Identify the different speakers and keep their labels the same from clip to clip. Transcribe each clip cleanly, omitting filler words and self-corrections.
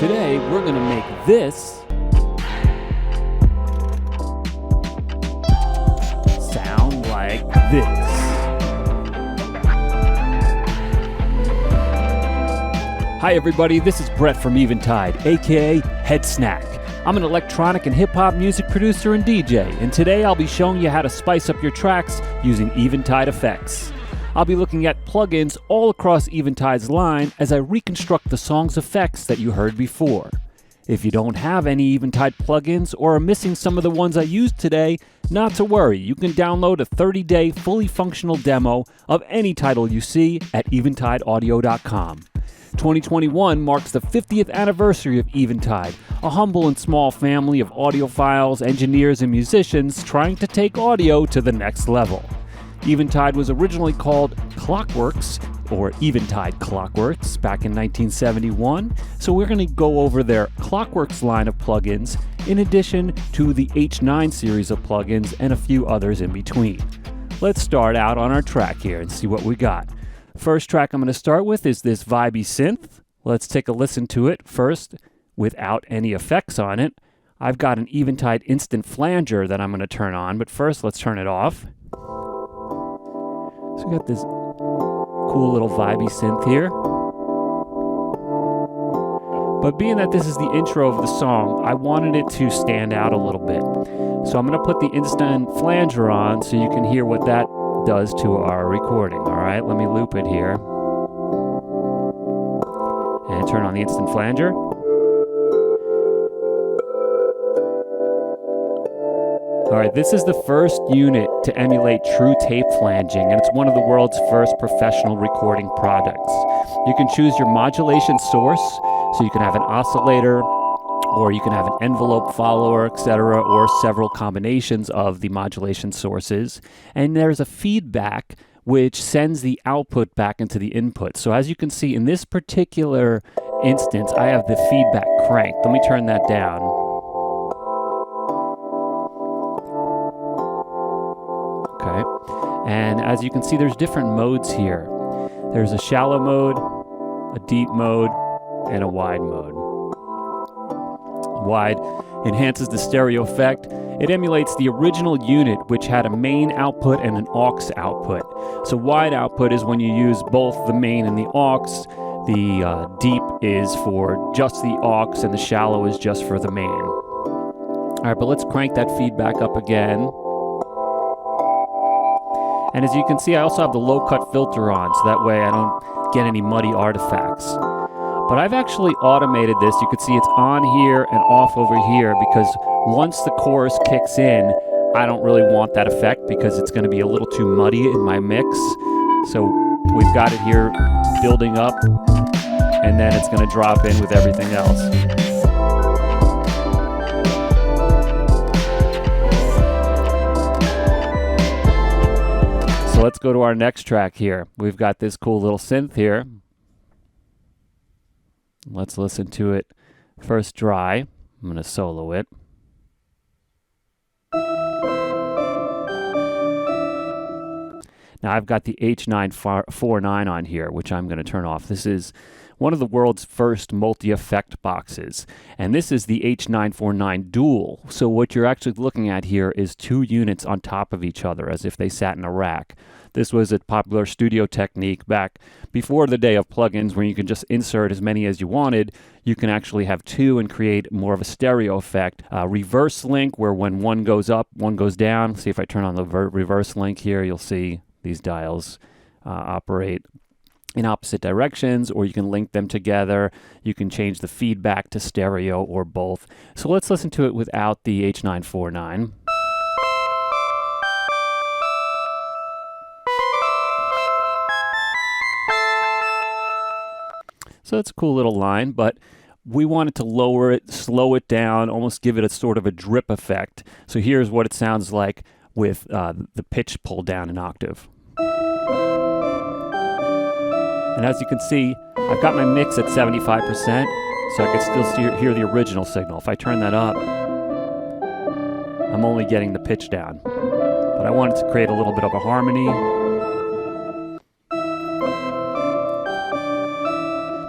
Speaker 1: Today, we're going to make this sound like this. Hi everybody, this is Brett from Eventide AKA Headsnack. I'm an electronic and hip-hop music producer and DJ, and today I'll be showing you how to spice up your tracks using Eventide effects. I'll be looking at plugins all across Eventide's line as I reconstruct the song's effects that you heard before. If you don't have any Eventide plugins or are missing some of the ones I used today, not to worry, you can download a 30-day fully functional demo of any title you see at eventideaudio.com. 2021 marks the 50th anniversary of Eventide, a humble and small family of audiophiles, engineers, and musicians trying to take audio to the next level. Eventide was originally called Clockworks, or Eventide Clockworks, back in 1971, so we're going to go over their Clockworks line of plugins, in addition to the H9 series of plugins and a few others in between. Let's start out on our track here and see what we got. First track I'm going to start with is this vibey synth. Let's take a listen to it first without any effects on it. I've got an Eventide instant flanger that I'm going to turn on, but first let's turn it off. So we got this cool little vibey synth here. But being that this is the intro of the song, I wanted it to stand out a little bit. So I'm going to put the instant flanger on so you can hear what that does to our recording. All right, let me loop it here. And turn on the instant flanger. Alright, this is the first unit to emulate true tape flanging, and it's one of the world's first professional recording products. You can choose your modulation source, so you can have an oscillator, or you can have an envelope follower, etc., or several combinations of the modulation sources. And there's a feedback which sends the output back into the input. So as you can see in this particular instance, I have the feedback cranked. Let me turn that down. Okay, and as you can see, there's different modes here. There's a shallow mode, a deep mode, and a wide mode. Wide enhances the stereo effect. It emulates the original unit, which had a main output and an aux output. So wide output is when you use both the main and the aux. The deep is for just the aux, and the shallow is just for the main. All right, but let's crank that feedback up again. And as you can see, I also have the low-cut filter on, so that way I don't get any muddy artifacts. But I've actually automated this. You can see it's on here and off over here, because once the chorus kicks in, I don't really want that effect because it's going to be a little too muddy in my mix. So we've got it here building up, and then it's going to drop in with everything else. So let's go to our next track here. We've got this cool little synth here. Let's listen to it first dry. I'm going to solo it. Now I've got the H949 on here, which I'm going to turn off. This is one of the world's first multi-effect boxes. And this is the H949 Dual. So what you're actually looking at here is two units on top of each other, as if they sat in a rack. This was a popular studio technique back before the day of plugins, where you can just insert as many as you wanted. You can actually have two and create more of a stereo effect. Reverse link, where when one goes up, one goes down. See if I turn on the reverse link here, you'll see these dials operate in opposite directions, or you can link them together. You can change the feedback to stereo or both. So let's listen to it without the H949. So it's a cool little line, but we wanted to lower it, slow it down, almost give it a sort of a drip effect. So here's what it sounds like with the pitch pulled down an octave. And as you can see, I've got my mix at 75%, so I can still hear the original signal. If I turn that up, I'm only getting the pitch down. But I wanted to create a little bit of a harmony.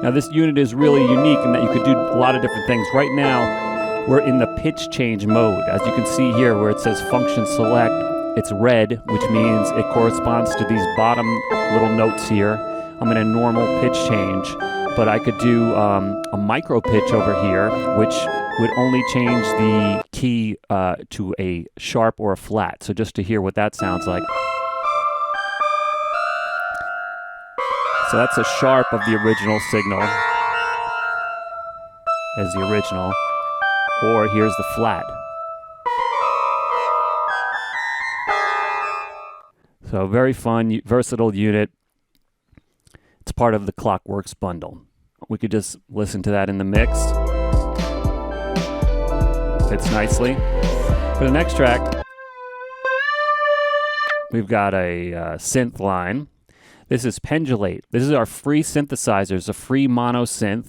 Speaker 1: Now this unit is really unique in that you could do a lot of different things. Right now, we're in the pitch change mode. As you can see here where it says function select, it's red, which means it corresponds to these bottom little notes here. I'm in a normal pitch change, but I could do a micro pitch over here, which would only change the key to a sharp or a flat. So just to hear what that sounds like. So that's a sharp of the original signal as the original, or here's the flat. So very fun, versatile unit. It's part of the Clockworks bundle. We could just listen to that in the mix. Fits nicely. For the next track, we've got a synth line. This is Pendulate. This is our free synthesizer. It's a free mono synth.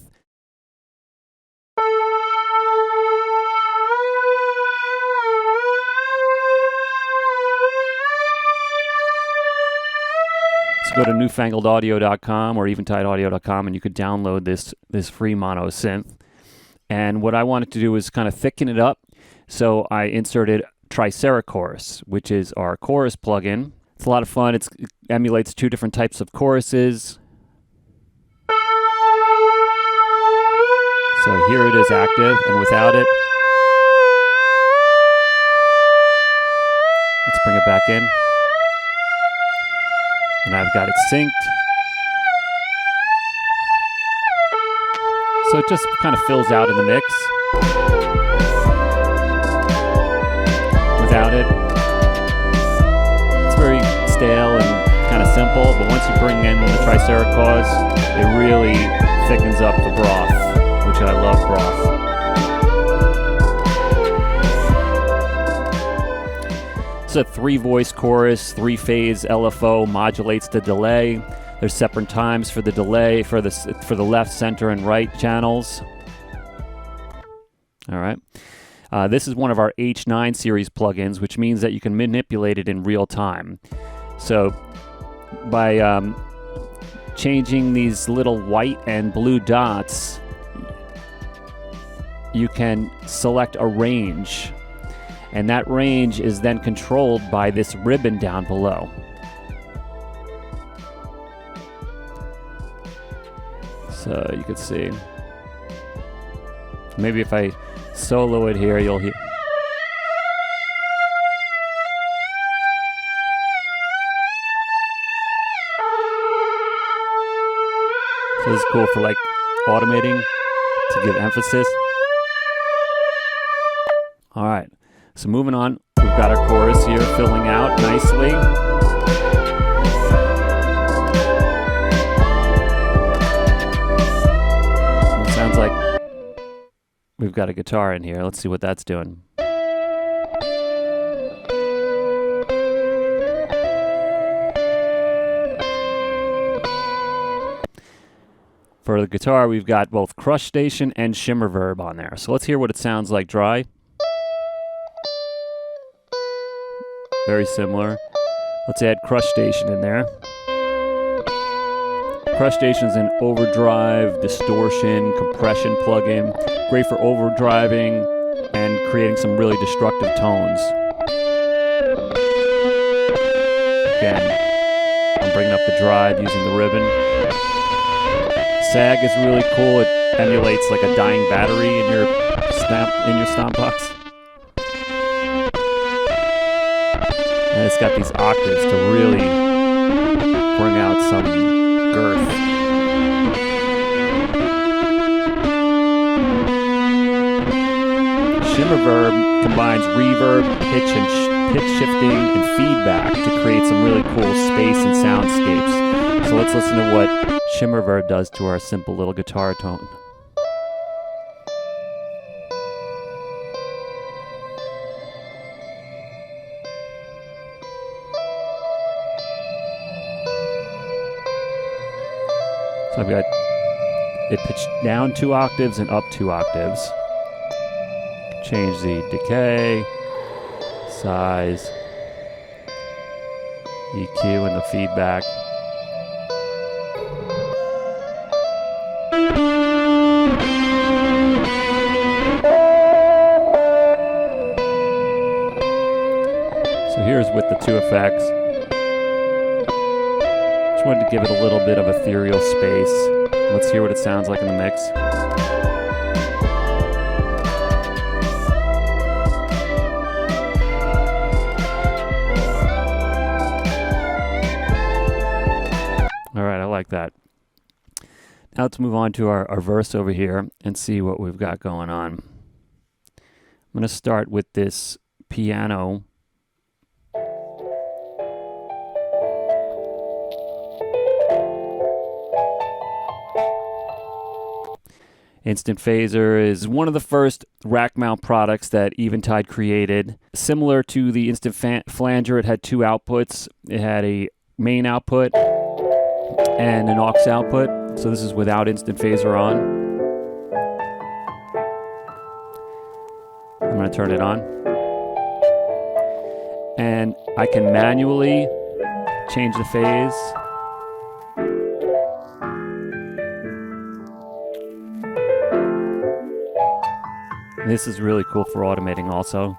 Speaker 1: So go to newfangeldaudio.com or eventideaudio.com and you could download this free mono synth. And what I wanted to do was kind of thicken it up. So I inserted Tricerachorus, which is our chorus plugin. It's a lot of fun. It emulates two different types of choruses. So here it is active, and without it, let's bring it back in. And I've got it synced. So it just kind of fills out in the mix. Without it, it's very stale and kind of simple, but once you bring in the Tricerachorus, it really thickens up the broth, which I love broth. It's a 3-voice chorus, 3-phase LFO, modulates the delay. There's separate times for the delay for the left, center, and right channels. All right. This is one of our H9 series plugins, which means that you can manipulate it in real time. So by changing these little white and blue dots, you can select a range, and that range is then controlled by this ribbon down below. So you can see. Maybe if I solo it here, you'll hear. So this is cool for like automating to give emphasis. All right, so moving on, we've got our chorus here filling out nicely. It sounds like we've got a guitar in here. Let's see what that's doing. For the guitar, we've got both Crushstation and Shimmer verb on there. So let's hear what it sounds like dry. Very similar. Let's add Crushstation in there. Crushstation is an overdrive, distortion, compression plugin. Great for overdriving and creating some really destructive tones. Again, I'm bringing up the drive using the ribbon. Sag is really cool. It emulates like a dying battery in your stomp box. And it's got these octaves to really bring out some girth. Shimmer verb combines reverb, pitch shifting, and feedback to create some really cool space and soundscapes. So let's listen to what Shimmer verb does to our simple little guitar tone. So I've got it pitched down 2 octaves and up 2 octaves. Change the decay, size, EQ, and the feedback. here's with the two effects. Just wanted to give it a little bit of ethereal space. Let's hear what it sounds like in the mix. All right, I like that. Now let's move on to our verse over here and see what we've got going on. I'm going to start with this piano. Instant Phaser is one of the first rack mount products that Eventide created. Similar to the Instant Flanger, it had two outputs. It had a main output and an aux output. So this is without Instant Phaser on. I'm going to turn it on. And I can manually change the phase. This is really cool for automating also.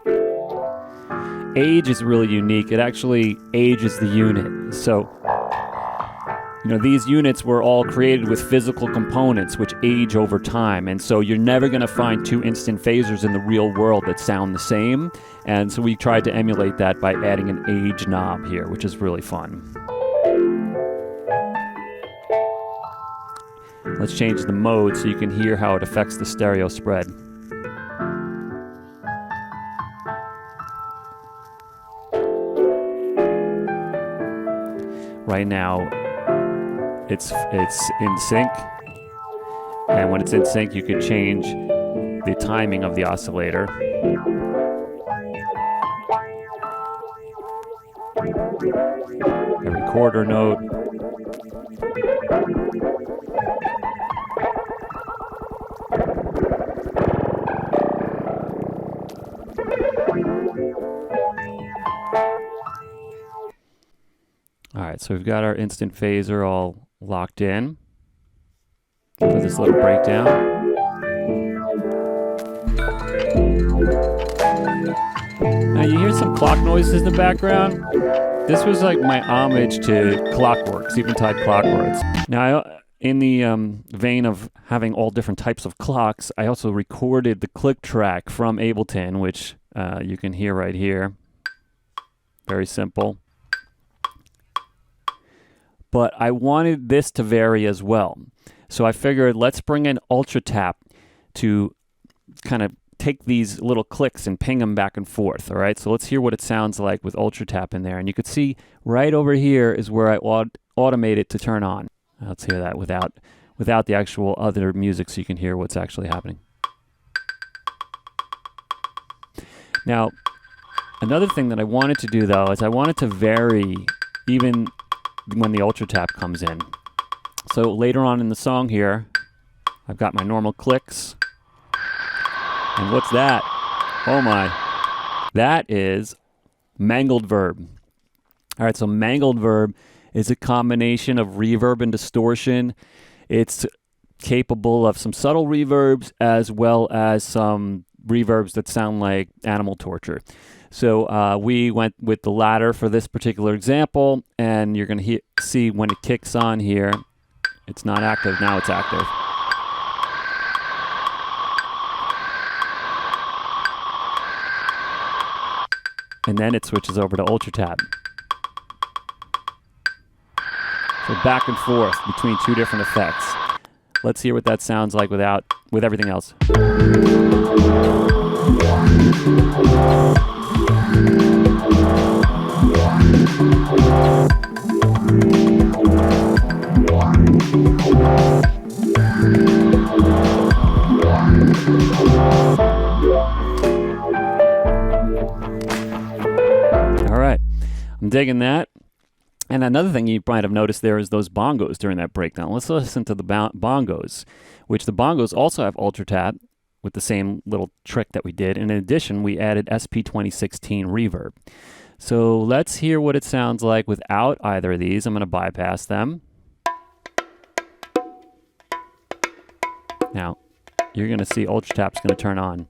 Speaker 1: Age is really unique. It actually ages the unit. So, you know, these units were all created with physical components which age over time. And so you're never going to find two instant phasers in the real world that sound the same. And so we tried to emulate that by adding an age knob here, which is really fun. Let's change the mode so you can hear how it affects the stereo spread. Right now, it's in sync, and when it's in sync, you can change the timing of the oscillator. Every quarter note. Alright, so we've got our instant phaser all locked in for this little breakdown. Now you hear some clock noises in the background. This was like my homage to Clockworks, Eventide Clockworks. Now, in the vein of having all different types of clocks, I also recorded the click track from Ableton, which you can hear right here. Very simple. But I wanted this to vary as well. So I figured let's bring in Ultra Tap to kind of take these little clicks and ping them back and forth. All right, so let's hear what it sounds like with Ultra Tap in there. And you can see right over here is where I automate it to turn on. Let's hear that without the actual other music so you can hear what's actually happening. Now, another thing that I wanted to do though is I wanted to vary even when the Ultra Tap comes in. So later on in the song here, I've got my normal clicks. And what's that? Oh my. That is mangled verb. All right, so mangled verb is a combination of reverb and distortion. It's capable of some subtle reverbs as well as some reverbs that sound like animal torture. So we went with the latter for this particular example, and you're going to see when it kicks on here, it's not active, now it's active. And then it switches over to Ultra Tap. So back and forth between two different effects. Let's hear what that sounds like with everything else. All right, I'm digging that. And another thing you might have noticed there is those bongos during that breakdown. Let's listen to the bongos, which the bongos also have Ultra Tap with the same little trick that we did. And in addition, we added SP 2016 reverb. So let's hear what it sounds like without either of these. I'm going to bypass them. Now, you're going to see Ultra Tap's going to turn on.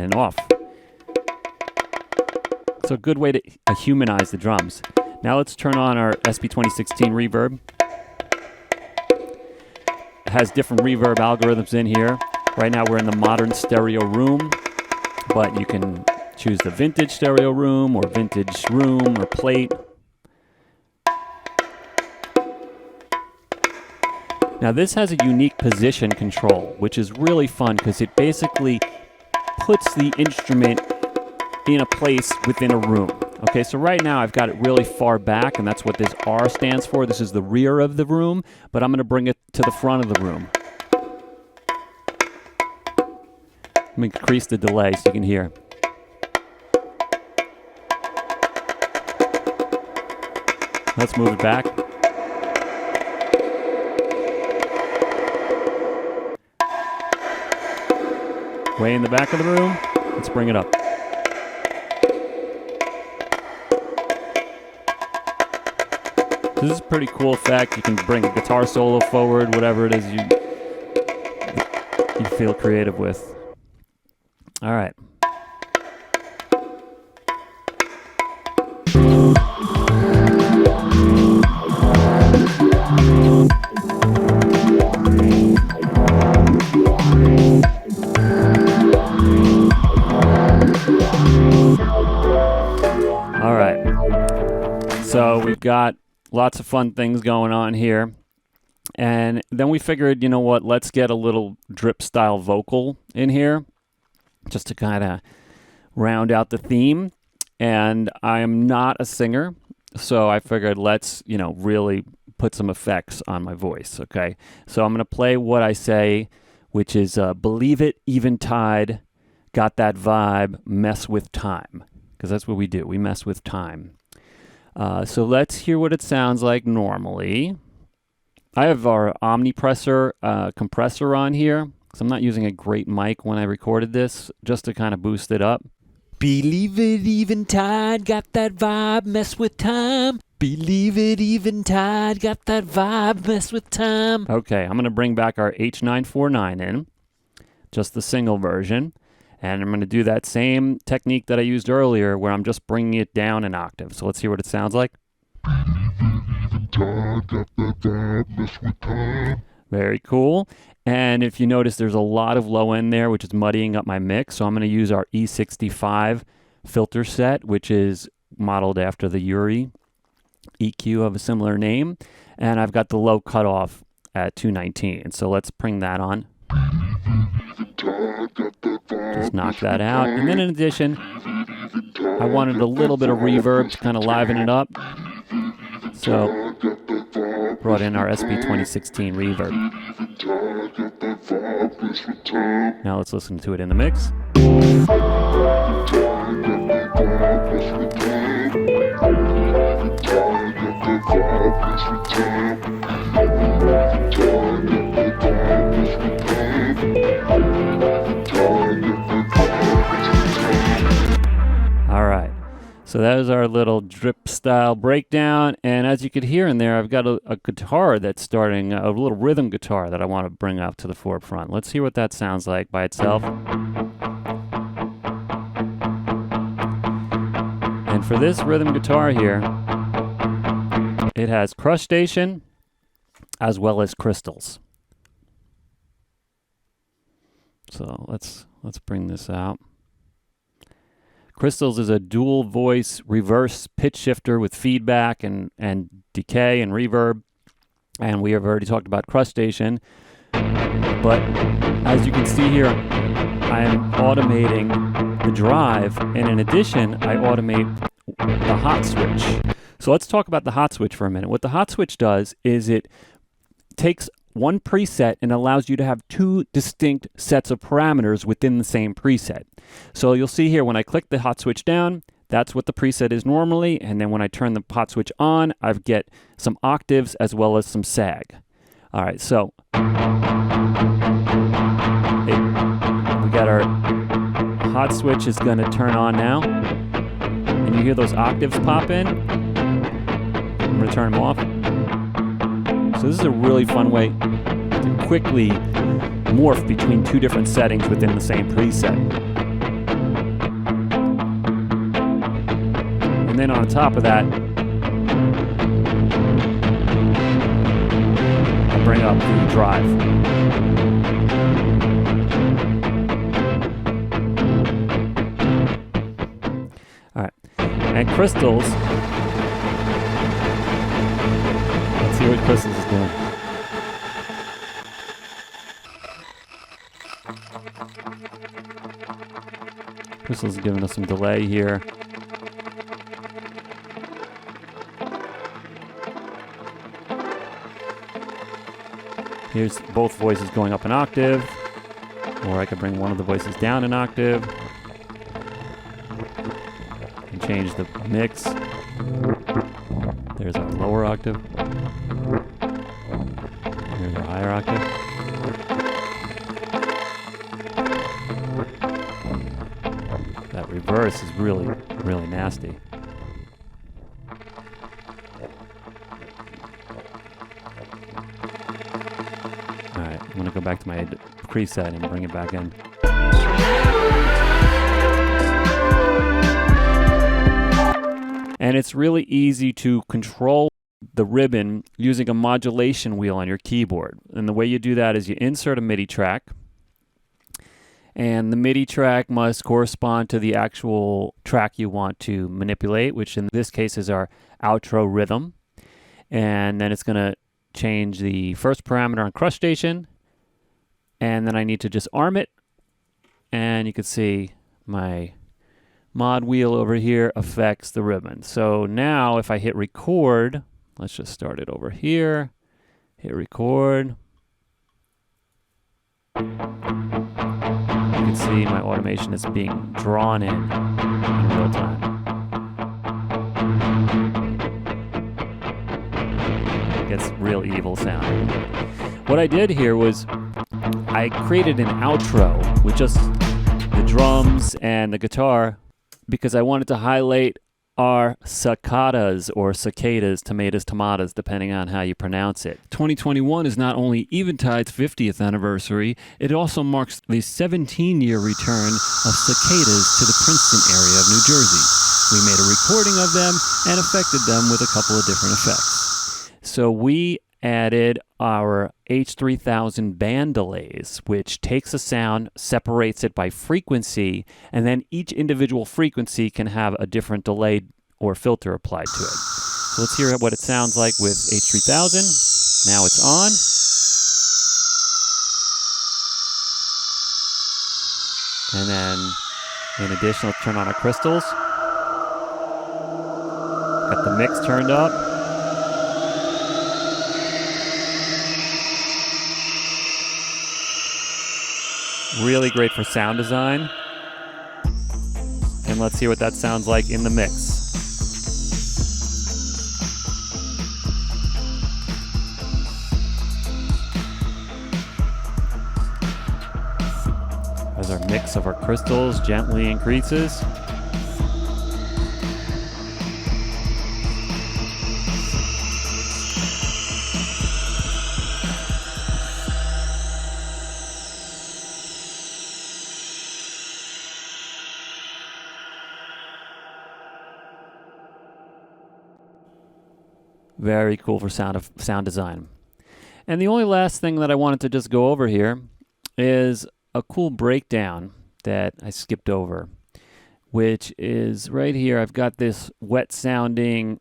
Speaker 1: and off. So a good way to humanize the drums. Now let's turn on our SP2016 reverb. It has different reverb algorithms in here. Right now we're in the modern stereo room, but you can choose the vintage stereo room or vintage room or plate. Now this has a unique position control, which is really fun because it basically puts the instrument in a place within a room. Okay, so right now I've got it really far back, and that's what this R stands for. This is the rear of the room, but I'm going to bring it to the front of the room. Let me increase the delay so you can hear. Let's move it back. Way in the back of the room. Let's bring it up. This is a pretty cool effect. You can bring a guitar solo forward, whatever it is you feel creative with. All right. All right. So we've got lots of fun things going on here. And then we figured, you know what, let's get a little drip style vocal in here just to kind of round out the theme. And I am not a singer, so I figured let's, really put some effects on my voice, okay? So I'm going to play what I say, which is believe it, Eventide, got that vibe, mess with time. Because that's what we do, we mess with time. So let's hear what it sounds like normally. I have our omnipressor compressor on here, because I'm not using a great mic when I recorded this, just to kind of boost it up. Believe it, Eventide, got that vibe, mess with time. Believe it, Eventide, got that vibe, mess with time. Okay, I'm going to bring back our H949 in, just the single version. And I'm going to do that same technique that I used earlier where I'm just bringing it down an octave. So let's hear what it sounds like. Very cool. And if you notice, there's a lot of low end there, which is muddying up my mix. So I'm going to use our E65 filter set, which is modeled after the Uri EQ of a similar name. And I've got the low cutoff at 219. So let's bring that on. Just knock that out. And then in addition, I wanted a little bit of reverb to kind of liven it up. So brought in our SP2016 reverb. Now let's listen to it in the mix. All right, so that is our little drip style breakdown, and as you could hear in there, I've got a guitar that's starting, a little rhythm guitar that I want to bring up to the forefront. Let's hear what that sounds like by itself. And for this rhythm guitar here, it has Crushstation as well as crystals. So let's bring this out. Crystals is a dual voice reverse pitch shifter with feedback and decay and reverb. And we have already talked about Crushstation. But as you can see here, I am automating the drive. And in addition, I automate the hot switch. So let's talk about the hot switch for a minute. What the hot switch does is it takes one preset and allows you to have two distinct sets of parameters within the same preset. So you'll see here when I click the hot switch down, that's what the preset is normally, and then when I turn the hot switch on, I get some octaves as well as some sag. All right, so we got our hot switch is going to turn on now, and you hear those octaves pop in. I'm going to turn them off. So this is a really fun way to quickly morph between two different settings within the same preset. And then on top of that, I'll bring up the drive. All right, and crystals. Let's see what crystals is doing. Crystals is giving us some delay here. Here's both voices going up an octave, or I could bring one of the voices down an octave and change the mix. There's our lower octave. Here's our higher octave. That reverse is really, really nasty. Alright, I'm gonna go back to my preset and bring it back in. And it's really easy to control the ribbon using a modulation wheel on your keyboard. And the way you do that is you insert a MIDI track, and the MIDI track must correspond to the actual track you want to manipulate, which in this case is our outro rhythm. And then it's going to change the first parameter on Crushstation, and then I need to just arm it, and you can see my mod wheel over here affects the ribbon. So now if I hit record, let's just start it over here, hit record. You can see my automation is being drawn in real time. It gets real evil sounding. What I did here was I created an outro with just the drums and the guitar because I wanted to highlight our cicadas or cicadas, tomatoes, tomatoes, depending on how you pronounce it. 2021 is not only Eventide's 50th anniversary, it also marks the 17-year return of cicadas to the Princeton area of New Jersey. We made a recording of them and affected them with a couple of different effects. So we added our H3000 band delays, which takes a sound, separates it by frequency, and then each individual frequency can have a different delay or filter applied to it. So let's hear what it sounds like with H3000. Now it's on. And then in addition, let's turn on our crystals. Got the mix turned up. Really great for sound design. And let's hear what that sounds like in the mix. As our mix of our crystals gently increases. Very cool for sound design. And the only last thing that I wanted to just go over here is a cool breakdown that I skipped over, which is right here. I've got this wet sounding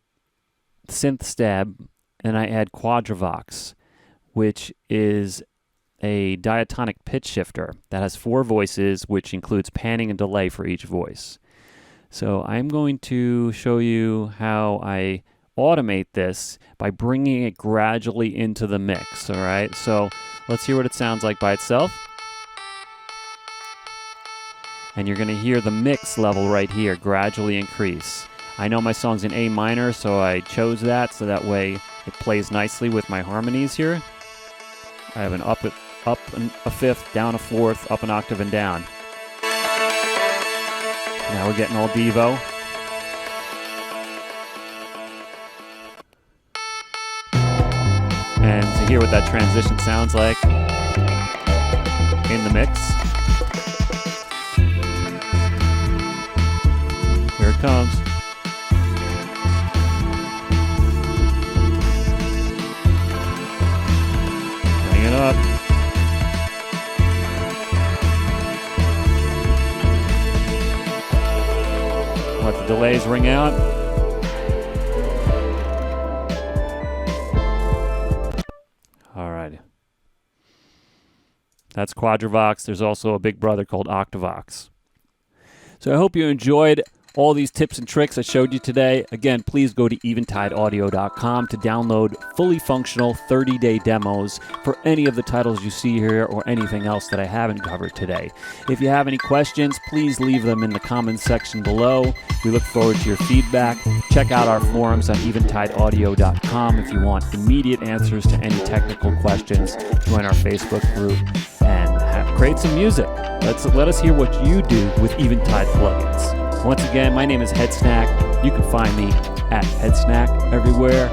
Speaker 1: synth stab, and I add Quadrovox, which is a diatonic pitch shifter that has 4 voices, which includes panning and delay for each voice. So I'm going to show you how I automate this by bringing it gradually into the mix. All right, so let's hear what it sounds like by itself. And you're going to hear the mix level right here gradually increase. I know my song's in A minor, so I chose that so that way it plays nicely with my harmonies here. I have an up a fifth, down a fourth, up an octave and down. Now we're getting all Devo. And to hear what that transition sounds like in the mix. Here it comes. up. Let the delays ring out. All right. That's Quadrovox. There's also a big brother called Octavox. So I hope you enjoyed all these tips and tricks I showed you today. Again, please go to eventideaudio.com to download fully functional 30-day demos for any of the titles you see here or anything else that I haven't covered today. If you have any questions, please leave them in the comments section below. We look forward to your feedback. Check out our forums on eventideaudio.com if you want immediate answers to any technical questions. Join our Facebook group and create some music. Let us hear what you do with Eventide plugins. Once again, my name is Headsnack. You can find me at Headsnack everywhere.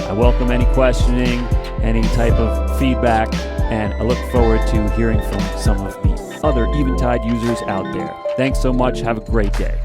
Speaker 1: I welcome any questioning, any type of feedback, and I look forward to hearing from some of the other Eventide users out there. Thanks so much. Have a great day.